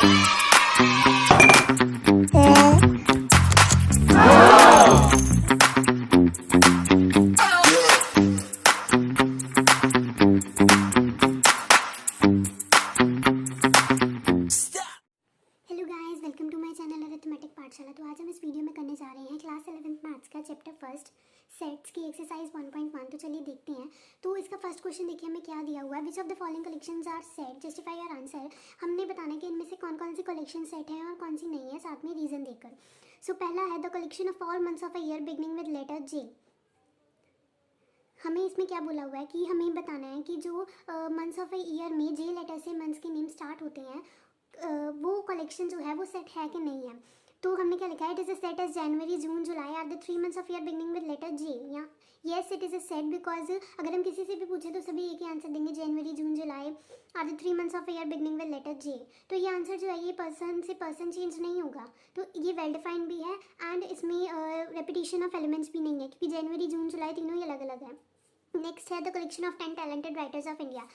Welcome to my channel Arithmetic Pathshala. तो आज हम इस वीडियो में करने जा रहे हैं क्लास 11th मैथ्स का चैप्टर फर्स्ट सेट्स की एक्सरसाइज 1.1। तो चलिए देखते हैं। तो इसका फर्स्ट क्वेश्चन देखिए हमें क्या दिया हुआ है। Which of the following collections are set, justify your answer. हमने बताना है कि इनमें से कौन कौन सी कलेक्शन सेट है और कौन सी नहीं है, साथ में रीजन देकर। सो पहला है the collection of all months of a year beginning with letter J. हमें इसमें क्या बोला हुआ है कि हमें बताना है कि जो मंथ्स ऑफ अ ईयर में जे लेटर से मंथ्स के नेम स्टार्ट होते हैं वो कलेक्शन जो है वो सेट है कि नहीं है। तो हमने क्या लिखा है, it is a set as January June July are the 3 months of year beginning with letter J. या yes it is a set because अगर हम किसी से भी पूछे तो सभी एक ही आंसर देंगे, January June July are the 3 months of year beginning with letter J. तो ये आंसर जो है ये पर्सन से पर्सन चेंज नहीं होगा, तो ये वेल डिफाइंड भी है एंड इसमें रेपिटेशन ऑफ एलिमेंट्स भी नहीं है क्योंकि जनवरी जून जुलाई तीनों ही अलग अलग है। नेक्स्ट है the collection of 10 talented writers of India.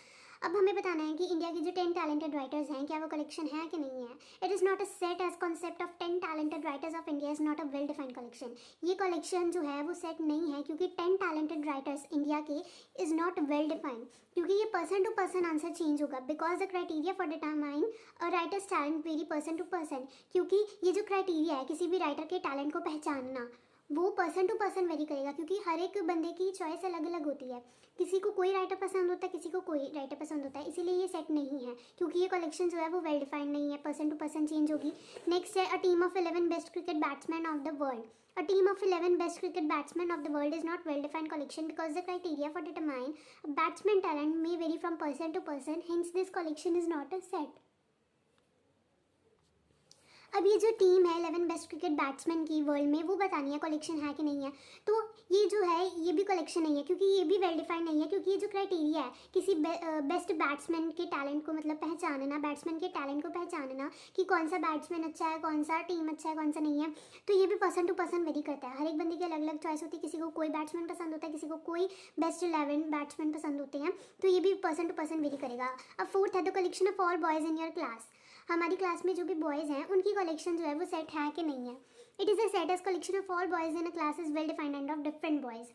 अब हमें बताना है कि इंडिया के जो 10 टैलेंटेड राइटर्स हैं क्या वो कलेक्शन है कि नहीं है। It is not a set as concept of 10 talented writers of India is not a well defined collection. ये कलेक्शन जो है वो सेट नहीं है क्योंकि 10 टैलेंटेड राइटर्स इंडिया के इज़ नॉट वेल डिफाइंड, क्योंकि ये person to person answer change होगा। Because the criteria for determine a writer's talent vary person to person, क्योंकि ये जो क्राइटेरिया है किसी भी राइटर के टैलेंट को पहचानना वो पर्सन टू पर्सन वेरी करेगा, क्योंकि हर एक बंदे की चॉइस अलग अलग होती है। किसी को कोई राइटर पसंद होता है, किसी को कोई राइटर पसंद होता है, इसीलिए ये सेट नहीं है क्योंकि ये कलेक्शन जो है वो वेल डिफाइंड नहीं है, पर्सन टू पर्सन चेंज होगी। नेक्स्ट है a team of 11 best cricket batsman of the world. A team of 11 best cricket batsmen of the world is not well-defined collection because the criteria for determine a batsman talent may vary from person to person. Hence, this collection is not a set. अब ये जो team है 11 best cricket batsman की world में वो बतानी है collection है कि नहीं है। तो ये जो है ये भी कलेक्शन नहीं है क्योंकि ये भी वेल डिफाइंड नहीं है, क्योंकि ये जो क्राइटेरिया है किसी बेस्ट बैट्समैन के टैलेंट को मतलब पहचानना, बैट्समैन के टैलेंट को पहचानना कि कौन सा बैट्समैन अच्छा है, कौन सा टीम अच्छा है, कौन सा नहीं है, तो ये भी पर्सन टू पर्सन वेरी करता है। हर एक बंदे की अलग अलग चॉइस होती है, किसी को कोई बैट्समैन पसंद होता है, किसी को कोई बेस्ट 11 बैट्समैन पसंद होते हैं, तो ये भी पर्सन टू पर्सन वेरी करेगा। अब फोर्थ है the collection of all boys in your class. हमारी क्लास में जो भी बॉयज़ हैं उनकी कलेक्शन जो है वो सेट है कि नहीं है। It is a set as collection of all boys in a class is well defined and of different boys.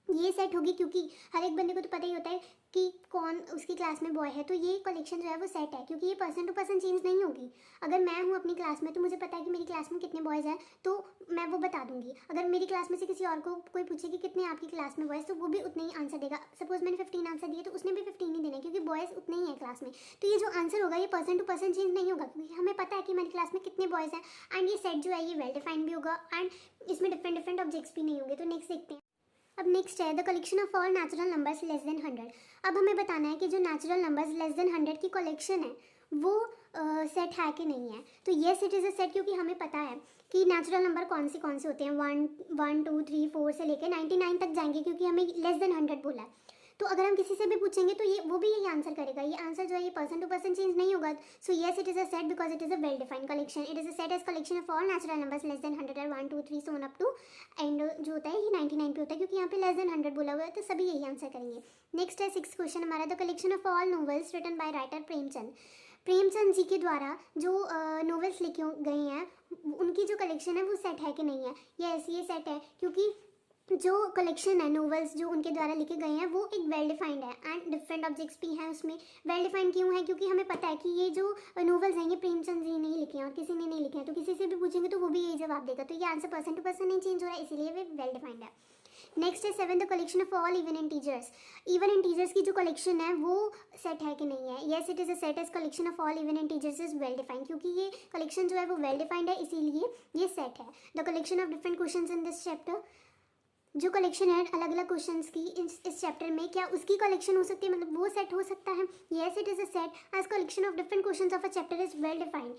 ये सेट होगी क्योंकि हर एक बंदे को तो पता ही होता है कि कौन उसकी क्लास में बॉय है, तो ये कलेक्शन जो है वो सेट है क्योंकि ये पर्सन टू पर्सन चेंज नहीं होगी। अगर मैं हूँ अपनी क्लास में तो मुझे पता है कि मेरी क्लास में कितने बॉयज़ हैं तो मैं वो बता दूंगी। अगर मेरी क्लास में से किसी और को कोई पूछे कि कितने आपकी क्लास में बॉयज़, तो वो भी उतने ही आंसर देगा। सपोज मैंने 15 आंसर दिए तो उसने भी 15 ही देना क्योंकि बॉयज़ उतने ही हैं क्लास में। तो ये जो आंसर होगा ये पर्सन टू पर्सन चेंज नहीं होगा क्योंकि हमें पता है कि हमारी क्लास में कितने बॉयज़ हैं एंड ये सेट जो है ये वेल डिफाइंड भी होगा एंड इसमें डिफरेंट डिफरेंट ऑब्जेक्ट्स भी नहीं होंगे। तो नेक्स्ट देखते हैं। अब नेक्स्ट है the collection of all natural numbers less than 100। अब हमें बताना है कि जो नेचुरल नंबर्स लेस देन 100 की कलेक्शन है वो सेट है कि नहीं है। तो yes it is a set क्योंकि हमें पता है कि नेचुरल नंबर कौन से होते हैं, 1 2 3 4 से लेकर 99 तक जाएंगे क्योंकि हमें लेस देन 100 बोला है। तो अगर हम किसी से भी पूछेंगे तो ये वो भी यही आंसर करेगा। ये आंसर जो है ये पर्सन टू पर्सन चेंज नहीं होगा। So yes it is a set because it is a well defined collection. It is a set as collection of all natural numbers less than 100 और 1 2 3 so on up to and जो होता है ये 99 पे होता है क्योंकि यहाँ पे लेस देन 100 बोला हुआ है, तो सभी यही आंसर करेंगे। नेक्स्ट है 6th क्वेश्चन हमारा the collection of all novels written by writer Premchand. Premchand ji के द्वारा जो नॉवेल्स लिखे गए हैं उनकी जो कलेक्शन है वो सेट है कि नहीं है। यस ये सेट है क्योंकि जो कलेक्शन है नॉवेल्स जो उनके द्वारा लिखे गए हैं वो एक वेल डिफाइंड है एंड डिफरेंट ऑब्जेक्ट्स भी हैं उसमें। वेल डिफाइंड क्यों है क्योंकि हमें पता है कि ये जो नॉवेल्स हैं ये प्रेमचंद जी ने ही लिखे हैं और किसी ने नहीं लिखे हैं, तो किसी से भी पूछेंगे तो वो भी यही जवाब देगा। तो ये आंसर पर्सन टू पर्सन नहीं चेंज हो रहा है, इसीलिए वे वेल डिफाइंड है। नेक्स्ट है 7 the collection of all even integers. Even integers की जो कलेक्शन है वो सेट है कि नहीं है। Yes it is a set as collection of all even integers is well defined क्योंकि ये कलेक्शन जो है वो वेल डिफाइंड है, इसीलिए ये सेट है। The collection of different questions in this chapter, जो कलेक्शन है अलग अलग क्वेश्चंस की इस चैप्टर में, क्या उसकी कलेक्शन हो सकती है, मतलब वो सेट हो सकता है। Yes it is a set as collection of different questions of a chapter is well defined.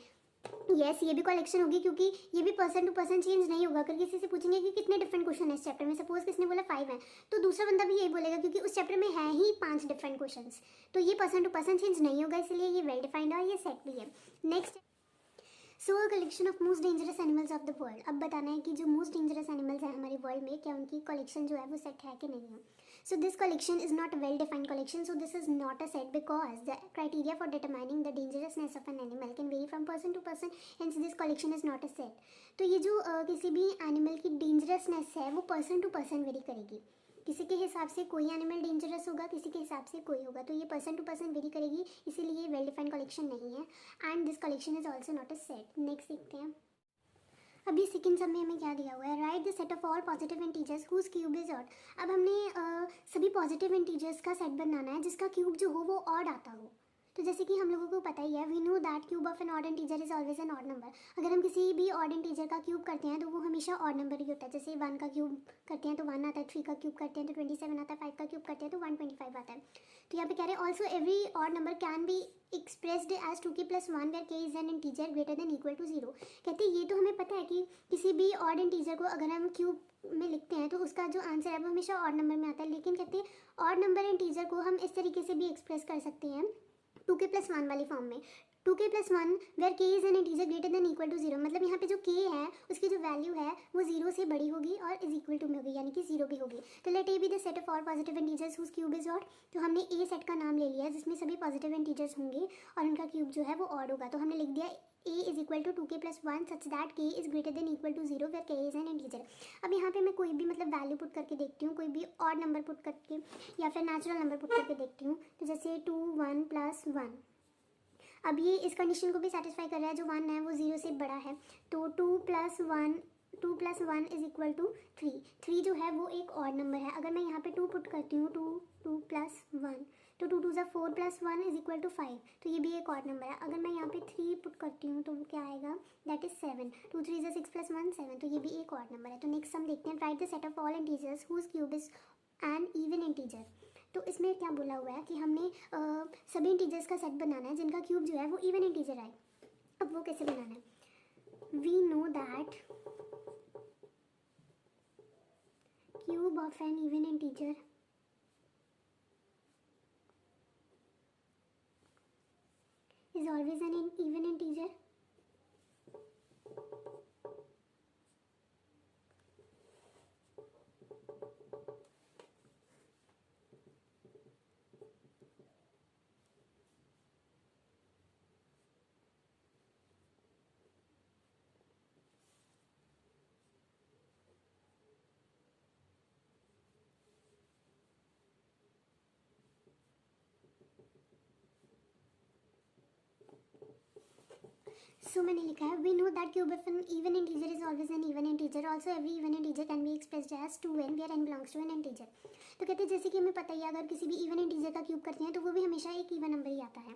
Yes ये भी कलेक्शन होगी क्योंकि ये भी पर्सन टू पर्सन चेंज नहीं होगा। अगर किसी से पूछेंगे कि कितने डिफरेंट क्वेश्चन है इस चैप्टर में, सपोज किसने बोला 5 है तो दूसरा बंदा भी यही बोलेगा क्योंकि उस चैप्टर में है ही 5 डिफरेंट क्वेश्चंस, तो ये पर्सन टू पर्सन चेंज नहीं होगा, इसलिए ये वेल डिफाइंड है और ये सेट भी है। Next so collection of most dangerous animals of the world. अब बताना है कि जो मोस्ट डेंजरस एनिमल्स हैं हमारे वर्ल्ड में क्या उनकी कलेक्शन जो है वो सेट है कि नहीं है। So this collection is not a well-defined collection, so this is not a set because the criteria for determining the dangerousness of an animal can vary from person to person, hence this collection is not a set. तो ये जो किसी भी animal की डेंजरसनेस है वो person to person very करेगी, किसी के हिसाब से कोई एनिमल डेंजरस होगा, किसी के हिसाब से कोई होगा, तो ये पर्सन टू पर्सन वेरी करेगी, इसीलिए वेल डिफाइंड कलेक्शन नहीं है and this collection is also not a set. Next देखते हैं। अभी सेकंड सब में हमें क्या दिया हुआ है, write the set of all positive integers whose cube is odd. अब हमने सभी पॉजिटिव इंटीजर्स का सेट बनाना है जिसका क्यूब जो हो वो ऑड आता हो। तो जैसे कि हम लोगों को पता ही है, we know that cube of an odd integer is always an odd number. अगर हम किसी भी ऑड इंटीजर का क्यूब करते हैं तो वो हमेशा ऑड नंबर ही होता है। जैसे 1 का क्यूब करते हैं तो 1 आता है, 3 का क्यूब करते हैं तो 27 आता है, 5 का क्यूब करते हैं तो 125 आता है। तो यहाँ पे कह रहे हैं also every odd number can be expressed as 2k+1 where k is an integer greater than equal to 0। कहते हैं ये तो हमें पता है कि किसी भी ऑड इंटीजर को अगर हम क्यूब में लिखते हैं तो उसका जो आंसर है वो हमेशा ऑड नंबर में आता है, लेकिन कहते हैं ऑड नंबर इंटीजर को हम इस तरीके से भी एक्सप्रेस कर सकते हैं 2k+1 वाली फॉर्म में, 2k+1 where k is an integer greater than equal to 0। मतलब यहाँ पे जो k है उसकी जो वैल्यू है वो 0 से बड़ी होगी और इज इक्वल टू में होगी, यानी कि 0 भी होगी। तो let A be the set of all positive integers whose cube is odd. तो हमने ए सेट का नाम ले लिया है जिसमें सभी पॉजिटिव इंटीजर्स होंगे और उनका क्यूब जो है वो ऑड होगा। तो हमने लिख दिया a is equal to 2k+1 such that k is greater than equal to 0 where k is an integer. अब यहाँ पे मैं कोई भी मतलब वैल्यू पुट करके देखती हूँ, कोई भी ऑड नंबर पुट करके या फिर नेचुरल नंबर पुट करके देखती हूँ। तो जैसे 2 1 + 1, अब ये इस कंडीशन को भी सेटिस्फाई कर रहा है, जो 1 है वो 0 से बड़ा है। तो 2 + 1 इज इक्वल टू 3। 3 जो है वो एक ऑड नंबर है। अगर मैं यहाँ पे 2 पुट करती हूँ, 2 + 1, तो 2 2 = 4 + 1 इज इक्वल टू 5, तो ये भी एक ऑड नंबर है। अगर मैं यहाँ पे 3 पुट करती हूँ तो क्या आएगा, दैट इज 7। 2 3 = 6 + 1 7, तो ये भी एक ऑड नंबर है। तो नेक्स्ट हम देखते हैं, write the set of all integers whose cube is an even integer. तो इसमें क्या बोला हुआ है कि हमने सभी इंटीजर्स का सेट बनाना है जिनका क्यूब जो है वो इवन इंटीजर आए। अब वो कैसे बनाना है, we know that cube of an even integer is always an even integer so मैंने लिखा है, we know that cube of an even integer is always an even integer, also every even integer can be expressed as 2n where n belongs to an integer. तो कहते हैं जैसे कि हमें पता ही है, अगर किसी भी इवन इंटीजर का क्यूब करते हैं तो वो भी हमेशा एक इवन नंबर ही आता है,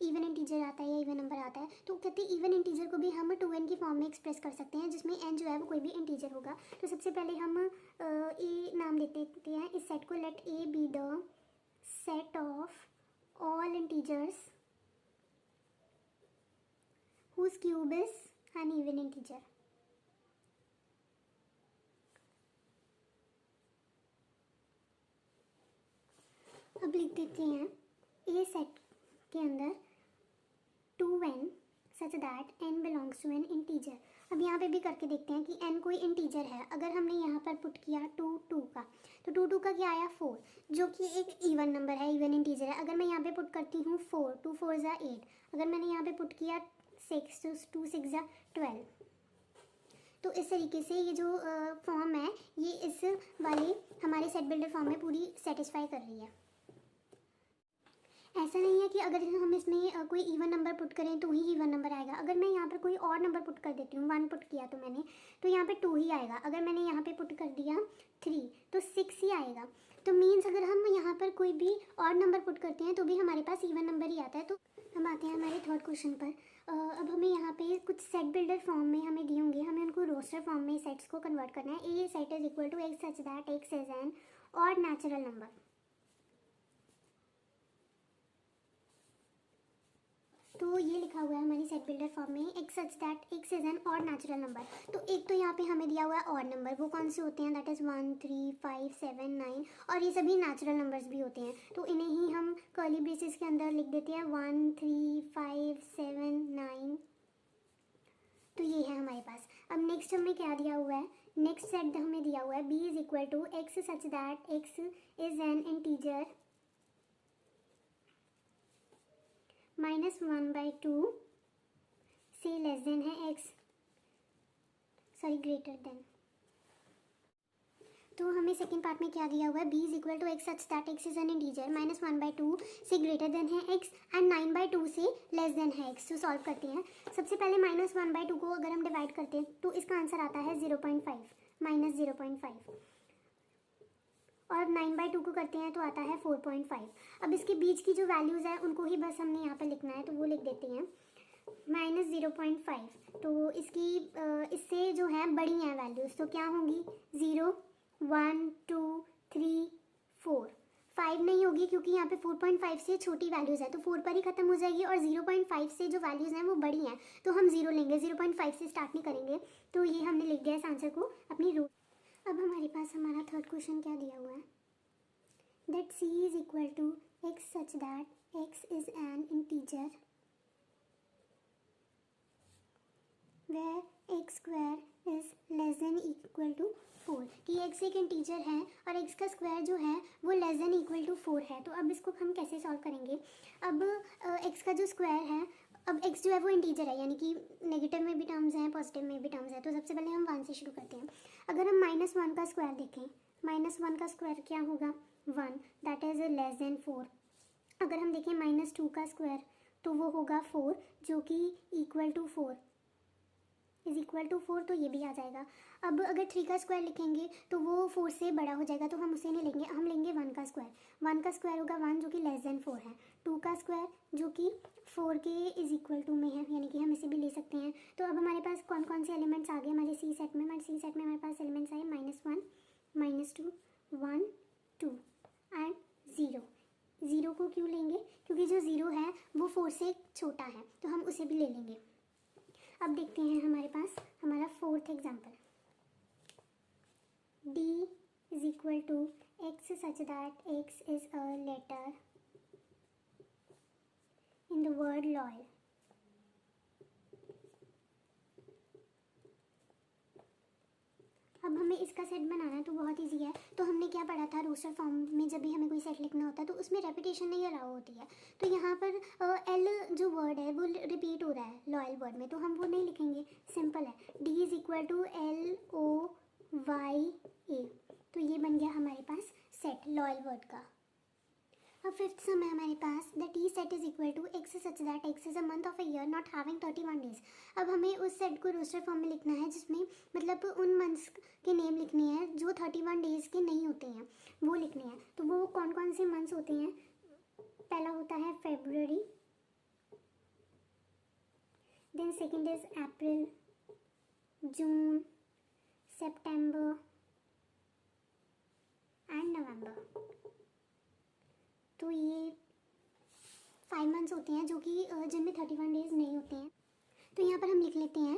इवन इंटीजर आता है या इवन नंबर आता है। तो कहते हैं इवन इंटीजर को भी हम 2n की फॉर्म में एक्सप्रेस कर सकते हैं जिसमें n जो है वो कोई भी इंटीजर होगा। तो सबसे पहले हम ए नाम देते हैं इस सेट को, let A be the set of all integers whose cube is an even integer। अब लिख देते हैं ए सेट के अंदर 2n such that n belongs to an integer. अब यहाँ पे भी करके देखते हैं कि n कोई इंटीजर है। अगर हमने यहाँ पर पुट किया 2 का, तो 2 का क्या आया 4, जो कि एक इवन नंबर है, इवन इंटीजर है। अगर मैं यहाँ पे पुट करती हूँ 4, 2 4 = 8, अगर मैंने यहाँ पे पुट किया 6, तो 2 6 = 12। तो इस तरीके से ये जो फॉर्म है ये इस वाले हमारे सेट बिल्डर फॉर्म में पूरी सेटिस्फाई कर रही है। ऐसा नहीं है कि अगर हम इसमें कोई इवन नंबर पुट करें तो ही इवन नंबर आएगा। अगर मैं यहाँ पर कोई और नंबर पुट कर देती हूँ, 1 पुट किया तो मैंने, तो यहाँ पे 2 ही आएगा। अगर मैंने यहाँ पे पुट कर दिया 3 तो 6 ही आएगा। तो मीन्स अगर हम यहाँ पर कोई भी और नंबर पुट करते हैं तो भी हमारे पास इवन नंबर ही आता है। तो हम आते हैं हमारे थर्ड क्वेश्चन पर। अब हमें यहाँ पे कुछ सेट बिल्डर फॉर्म में हमें दिए होंगे, हमें उनको रोस्टर फॉर्म में सेट्स को कन्वर्ट करना है। A set is equal to x such that x is an odd natural number. तो ये लिखा हुआ है हमारी सेट बिल्डर फॉर्म में, X such that x is an odd natural number. तो एक तो यहाँ पे हमें दिया हुआ है ऑड नंबर, वो कौन से होते हैं, दैट इज़ 1 3 5 7 9, और ये सभी नेचुरल नंबर्स भी होते हैं। तो इन्हें ही हम कर्ली ब्रेसेस के अंदर लिख देते हैं 1 3 5 7 9। तो ये है हमारे पास। अब नेक्स्ट हमें क्या दिया हुआ है, नेक्स्ट सेट हमें दिया हुआ है b is equal to x such that x is an integer -1/2 से लेस देन है x, सॉरी ग्रेटर देन। तो हमें सेकंड पार्ट में क्या दिया हुआ है, b is equal to x such that x is an integer -1/2 से ग्रेटर देन है x एंड 9/2 से लेस देन है x। तो सॉल्व करते हैं। सबसे पहले -1/2 को अगर हम डिवाइड करते हैं तो इसका आंसर आता है 0.5 -0.5, और 9/2 को करते हैं तो आता है 4.5। अब इसके बीच की जो वैल्यूज़ है उनको ही बस हमने यहाँ पर लिखना है, तो वो लिख देते हैं -0.5। तो इसकी इससे जो है बड़ी हैं वैल्यूज़, तो क्या होंगी 0 1 2 3 4, 5 नहीं होगी क्योंकि यहाँ पे 4.5 से छोटी वैल्यूज़ है तो 4 पर ही खत्म हो जाएगी, और 0.5 से जो वैल्यूज़ हैं वो बड़ी हैं तो हम 0 लेंगे, 0.5 से स्टार्ट नहीं करेंगे। तो ये हमने लिख दिया इस आंसर को अपनी रो। अब हमारे पास हमारा थर्ड क्वेश्चन क्या दिया हुआ है, that c is equal to x such that x is an integer where x square is less than equal to 4, कि x एक इंटीजर है और x का स्क्वायर जो है वो लेस देन इक्वल टू 4 है। तो अब इसको हम कैसे सॉल्व करेंगे। अब x का जो स्क्वायर है, अब x जो है वो इंटीजर है, यानी कि नेगेटिव में भी टर्म्स हैं पॉजिटिव में भी टर्म्स हैं। तो सबसे पहले हम 1 से शुरू करते हैं। अगर हम -1 का स्क्वायर देखें, -1 का स्क्वायर क्या होगा 1, दैट इज़ लेस देन 4। अगर हम देखें -2 का स्क्वायर तो वो होगा 4 जो कि equal to 4 is equal to 4, तो ये भी आ जाएगा। अब अगर 3 का स्क्वायर लिखेंगे तो वो 4 से बड़ा हो जाएगा, तो हम उसे नहीं लेंगे, हम लेंगे 1 का स्क्वायर। 1 का स्क्वायर होगा 1 जो कि लेस देन 4 है। 2 का स्क्वायर जो कि 4 के इज इक्वल टू में है, यानी कि हम इसे भी ले सकते हैं। तो अब हमारे पास कौन कौन से एलिमेंट्स आ गए हमारे सी सेट में। हमारे पास एलिमेंट्स आए -1 -2 1 2 एंड 0। 0 को क्यों लेंगे, क्योंकि जो 0 है वो 4 से छोटा है, तो हम उसे भी ले लेंगे। अब देखते हैं हमारे पास हमारा fourth example, d is equal to x such that x is a letter in the word loyal. अब हमें इसका सेट बनाना है तो बहुत इजी है। तो हमने क्या पढ़ा था, रोस्टर फॉर्म में जब भी हमें कोई सेट लिखना होता है तो उसमें रेपिटेशन नहीं अलाउ होती है। तो यहाँ पर एल जो वर्ड है वो रिपीट हो रहा है लॉयल वर्ड में, तो हम वो नहीं लिखेंगे, सिंपल है। D is equal to LOYA, तो ये बन गया हमारे पास सेट लॉयल वर्ड का। अब फिफ्थ सम है हमारे पास, the T set is equal to x such that x is a month of a year not having 31 days. अब हमें उस सेट को रोस्टर फॉर्म में लिखना है जिसमें मतलब उन मंथ्स के नेम लिखने हैं जो 31 डेज के नहीं होते हैं, वो लिखने हैं। तो वो कौन कौन से मंथ्स होते हैं, पहला होता है February, then second is April, June, September and November. तो ये 5 मंथ्स होते हैं जो कि जिनमें 31 डेज नहीं होते हैं। तो यहाँ पर हम लिख लेते हैं,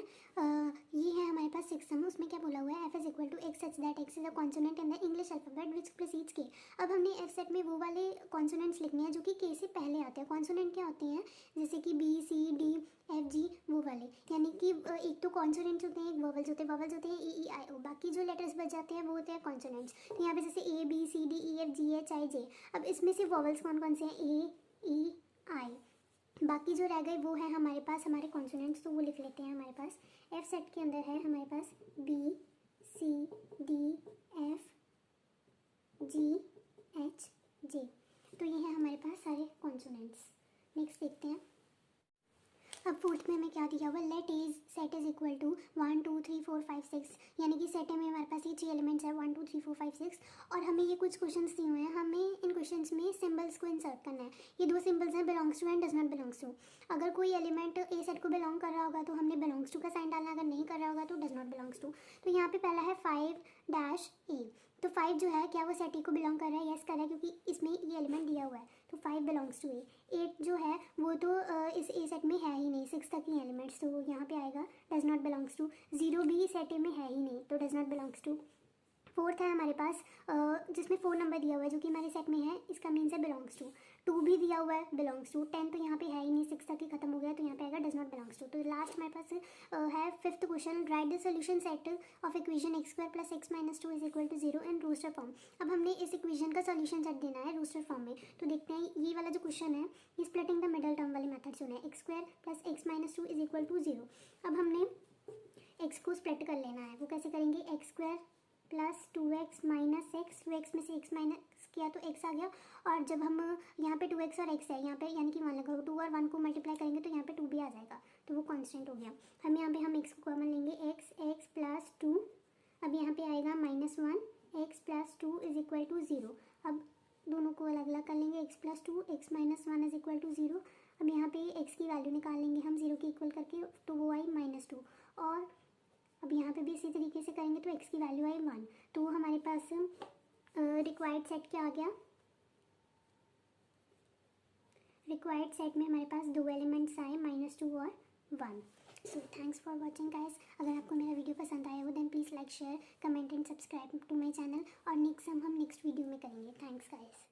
ये है हमारे पास 6 सम, उसमें क्या बोला हुआ है, f is equal to x such that x is a consonant in the English alphabet which precedes K. अब हमने f सेट में वो वाले कॉन्सोनेंट्स लिखने हैं जो कि k से पहले आते हैं। कॉन्सोनेंट क्या होते हैं, जैसे कि B C D F G, वो वाले, यानी कि एक तो कॉन्सोनेंट्स होते हैं, एक वोवल्स होते हैं E E I O, बाकी जो लेटर्स बच जाते हैं वो होते हैं कॉन्सोनेंट्स। तो यहाँ पे जैसे A B C D E F G H I J। अब इसमें से वोवल्स कौन कौन से हैं, A E I, बाकी जो रह गए वो है हमारे पास हमारे कॉन्सोनेंट्स, तो वो लिख लेते हैं। हमारे पास एफ सेट के अंदर है हमारे पास B C D F G H J, तो ये है हमारे पास सारे कॉन्सोनेंट्स। नेक्स्ट देखते हैं। अब फोर्थ में हमें क्या दिया हुआ, let is set is equal to 1 2 3 4 5 6, यानी कि सेट में हमारे पास ये 3 एलिमेंट्स है 1 2 3 4 5 6, और हमें ये कुछ क्वेश्चंस दिए हुए हैं, हमें इन क्वेश्चंस में सिंबल्स को इंसर्ट करना है। ये 2 सिंबल्स हैं, belongs to and does not belongs to. अगर कोई एलिमेंट ए सेट को बिलोंग कर रहा होगा तो हमने बिलोंग्स टू का साइन डालना, अगर नहीं कर रहा होगा तो डज नॉट बिलोंग्स टू। तो यहाँ पे पहला है 5-A, तो 5 जो है क्या वो सेट ए को बिलोंग कर रहा है, यस कर रहा है क्योंकि इसमें ये एलिमेंट दिया हुआ है, तो 5 बिलोंग्स टू ए। 8 जो है वो तो इस ए सेट में है ही नहीं, 6 तक ही एलिमेंट्स, तो यहाँ पे आएगा डज नॉट बिलोंग्स टू। 0 भी सेट ए में है ही नहीं, तो does not belongs to. Fourth है हमारे पास जिसमें 4 नंबर दिया हुआ है जो कि हमारे सेट में है, इसका मीन्स है बिलोंग्स टू। 2 भी दिया हुआ है, बिलोंग्स टू। 10 तो यहाँ पे है ही नहीं, 6 तक ही खत्म हो गया, तो यहाँ पे आएगा डज नॉट बिलोंग्स -2। तो लास्ट हमारे पास है fifth question, write the solution set of equation x square plus x minus 2 is equal to 0 in roster form. अब हमने इस इक्वेशन का सोल्यूशन सेट देना है रूस्टर फॉर्म में। तो देखते हैं ये वाला जो क्वेश्चन है ये स्प्लिटिंग द मिडल टर्म वाली मेथड से होना है, x square plus x minus 2 is equal to 0। अब हमने x को स्प्लिट कर लेना है, वो कैसे करेंगे, x square plus 2x minus x, 2x में से x माइनस किया तो x आ गया, और जब हम यहाँ पे 2x और x है यहाँ पे, यानी कि मान लो 2 और 1 को मल्टीप्लाई करेंगे तो यहाँ पे 2 भी आ जाएगा, तो वो कांस्टेंट हो गया। हम यहाँ पे x को कॉमन लेंगे, x प्लस 2, अब यहाँ पे आएगा -1, x plus 2 is equal to 0। अब दोनों को अलग अलग कर लेंगे, x plus 2, x minus 1 is equal to 0। अब यहाँ पे x की वैल्यू निकाल लेंगे हम 0 के इक्वल करके, तो वो आई -2, और अब यहाँ पे भी इसी तरीके से करेंगे तो x की वैल्यू आई 1। तो हमारे पास रिक्वायर्ड सेट क्या आ गया, रिक्वायर्ड सेट में हमारे पास 2 एलिमेंट्स आए, -2 और 1। So thanks for watching guys. अगर आपको मेरा वीडियो पसंद आया हो then please like share comment and subscribe to my channel, और नेक्स्ट हम नेक्स्ट वीडियो में करेंगे। Thanks guys.